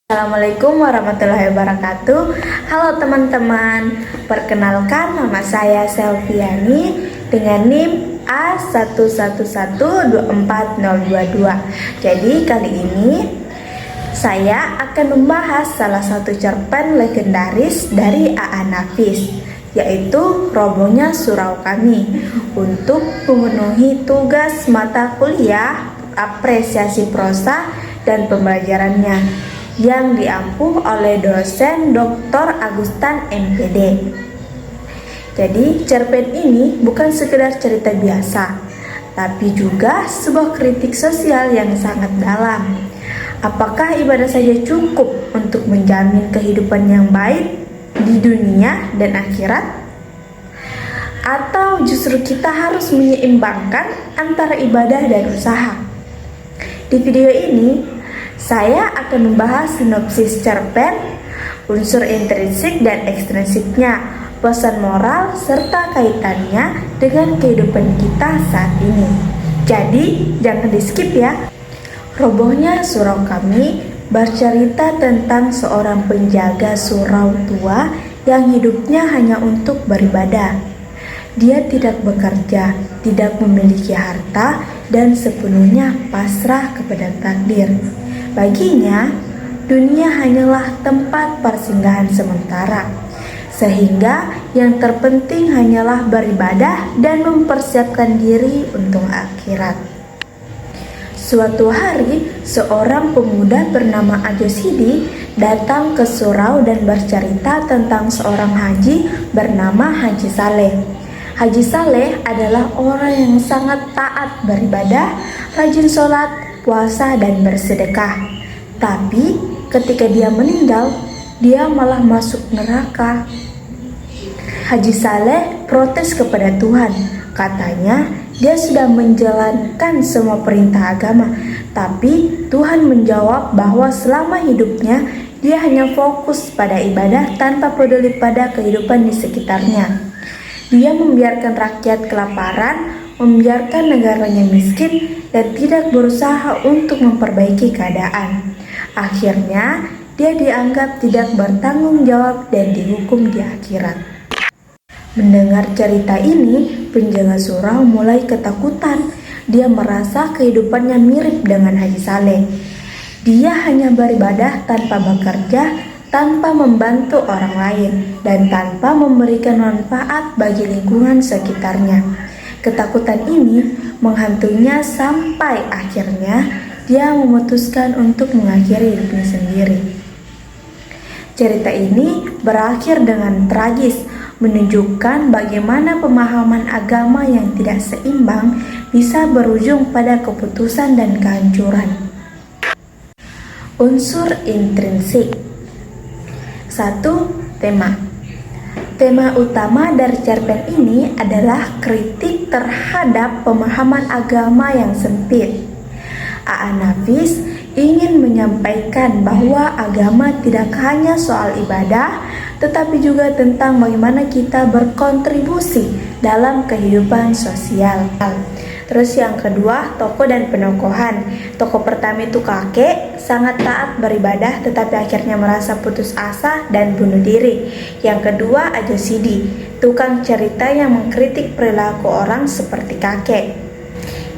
Assalamualaikum warahmatullahi wabarakatuh. Halo teman-teman, perkenalkan nama saya Selviani dengan NIM A11124022. Jadi kali ini saya akan membahas salah satu cerpen legendaris dari A.A. Nafis, yaitu Robohnya Surau Kami, untuk memenuhi tugas mata kuliah apresiasi prosa dan pembelajarannya yang diampu oleh dosen Dr. Agustan MPD. Jadi cerpen ini bukan sekedar cerita biasa, tapi juga sebuah kritik sosial yang sangat dalam. Apakah ibadah saja cukup untuk menjamin kehidupan yang baik di dunia dan akhirat? Atau justru kita harus menyeimbangkan antara ibadah dan usaha? Di video ini saya akan membahas sinopsis cerpen, unsur intrinsik dan ekstrinsiknya, pesan moral, serta kaitannya dengan kehidupan kita saat ini. Jadi, jangan di-skip ya. Robohnya Surau Kami bercerita tentang seorang penjaga surau tua yang hidupnya hanya untuk beribadah. Dia tidak bekerja, tidak memiliki harta, dan sepenuhnya pasrah kepada takdir. Baginya, dunia hanyalah tempat persinggahan sementara, sehingga yang terpenting hanyalah beribadah dan mempersiapkan diri untuk akhirat. Suatu hari, seorang pemuda bernama Ajosidi datang ke surau dan bercerita tentang seorang haji bernama Haji Saleh. Haji Saleh adalah orang yang sangat taat beribadah, rajin sholat, puasa dan bersedekah. Tapi ketika dia meninggal, dia malah masuk neraka. Haji Saleh protes kepada Tuhan. Katanya dia sudah menjalankan semua perintah agama, tapi Tuhan menjawab bahwa selama hidupnya dia hanya fokus pada ibadah tanpa peduli pada kehidupan di sekitarnya. Dia membiarkan rakyat kelaparan, membiarkan negaranya miskin, dan tidak berusaha untuk memperbaiki keadaan. Akhirnya, dia dianggap tidak bertanggung jawab dan dihukum di akhirat. Mendengar cerita ini, penjaga surau mulai ketakutan. Dia merasa kehidupannya mirip dengan Haji Saleh. Dia hanya beribadah tanpa bekerja, tanpa membantu orang lain, dan tanpa memberikan manfaat bagi lingkungan sekitarnya. Ketakutan ini menghantuinya sampai akhirnya dia memutuskan untuk mengakhiri hidupnya sendiri. Cerita ini berakhir dengan tragis, menunjukkan bagaimana pemahaman agama yang tidak seimbang bisa berujung pada keputusan dan kehancuran. Unsur intrinsik. 1. Tema utama dari cerpen ini adalah kritik terhadap pemahaman agama yang sempit. A.A. Nafis ingin menyampaikan bahwa agama tidak hanya soal ibadah, tetapi juga tentang bagaimana kita berkontribusi dalam kehidupan sosial. Terus yang kedua, tokoh dan penokohan. Tokoh pertama itu kakek, sangat taat beribadah tetapi akhirnya merasa putus asa dan bunuh diri. Yang kedua, Ajosidi, tukang cerita yang mengkritik perilaku orang seperti kakek.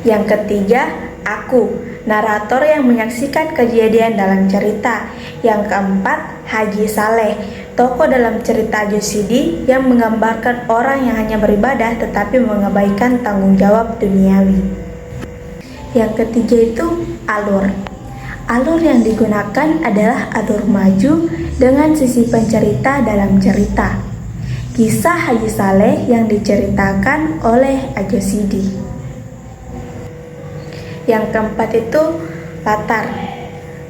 Yang ketiga, aku, narator yang menyaksikan kejadian dalam cerita. Yang keempat, Haji Saleh, tokoh dalam cerita Ajosidi yang menggambarkan orang yang hanya beribadah tetapi mengabaikan tanggung jawab duniawi. Yang ketiga itu alur. Alur yang digunakan adalah alur maju dengan sisi pencerita dalam cerita. Kisah Haji Saleh yang diceritakan oleh Ajosidi. Yang keempat itu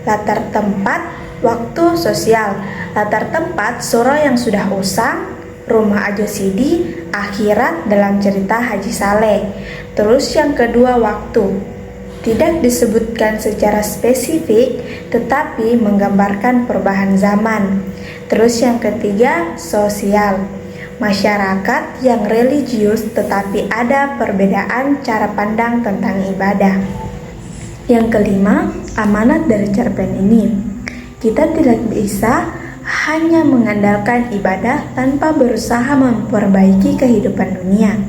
latar tempat, waktu, sosial. Latar tempat surau yang sudah usang, rumah Ajosidi, akhirat dalam cerita Haji Saleh. Terus yang kedua, waktu. Tidak disebutkan secara spesifik, tetapi menggambarkan perubahan zaman. Terus yang ketiga, sosial. Masyarakat yang religius tetapi ada perbedaan cara pandang tentang ibadah. Yang kelima, amanat dari cerpen ini. Kita tidak bisa hanya mengandalkan ibadah tanpa berusaha memperbaiki kehidupan dunia.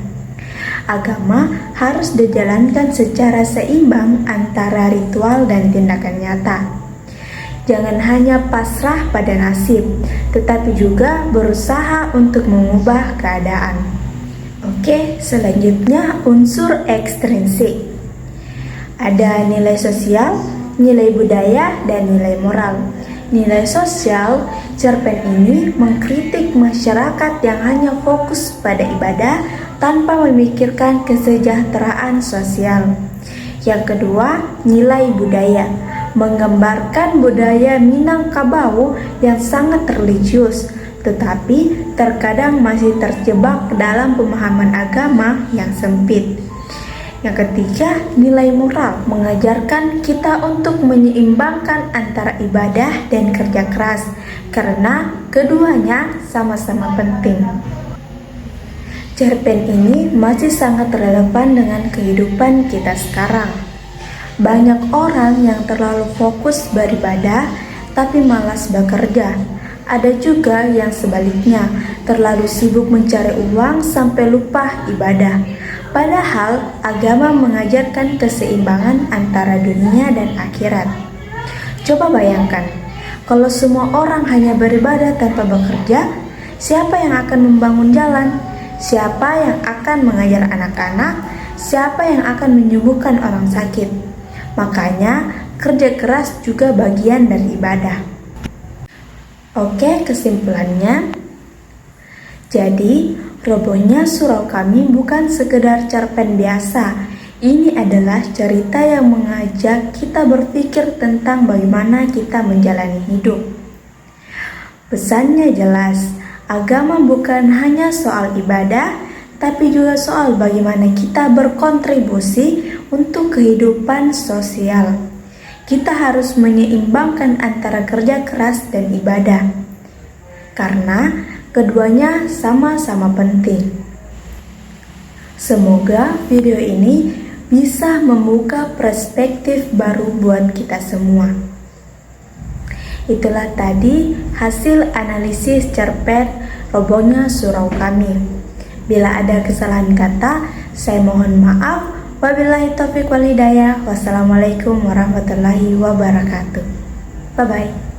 Agama harus dijalankan secara seimbang antara ritual dan tindakan nyata. Jangan hanya pasrah pada nasib, tetapi juga berusaha untuk mengubah keadaan. Oke, selanjutnya unsur ekstrinsik. Ada nilai sosial, nilai budaya, dan nilai moral. Nilai sosial, cerpen ini mengkritik masyarakat yang hanya fokus pada ibadah tanpa memikirkan kesejahteraan sosial. Yang kedua, nilai budaya, menggambarkan budaya Minangkabau yang sangat religius, tetapi terkadang masih terjebak dalam pemahaman agama yang sempit. Yang ketiga, nilai moral, mengajarkan kita untuk menyeimbangkan antara ibadah dan kerja keras, karena keduanya sama-sama penting. Cerpen ini masih sangat relevan dengan kehidupan kita sekarang. Banyak orang yang terlalu fokus beribadah, tapi malas bekerja. Ada juga yang sebaliknya, terlalu sibuk mencari uang sampai lupa ibadah. Padahal agama mengajarkan keseimbangan antara dunia dan akhirat. Coba bayangkan, kalau semua orang hanya beribadah tanpa bekerja, siapa yang akan membangun jalan? Siapa yang akan mengajar anak-anak? Siapa yang akan menyembuhkan orang sakit? Makanya, kerja keras juga bagian dari ibadah. Oke, kesimpulannya. Jadi, robohnya surau kami bukan sekedar cerpen biasa. Ini adalah cerita yang mengajak kita berpikir tentang bagaimana kita menjalani hidup. Pesannya jelas, agama bukan hanya soal ibadah, tapi juga soal bagaimana kita berkontribusi untuk kehidupan sosial. Kita harus menyeimbangkan antara kerja keras dan ibadah, karena keduanya sama-sama penting. Semoga video ini bisa membuka perspektif baru buat kita semua. Itulah tadi hasil analisis cerpen Robohnya Surau Kami. Bila ada kesalahan kata, saya mohon maaf. Wabillahi taufiq wal hidayah. Wassalamualaikum warahmatullahi wabarakatuh. Bye-bye.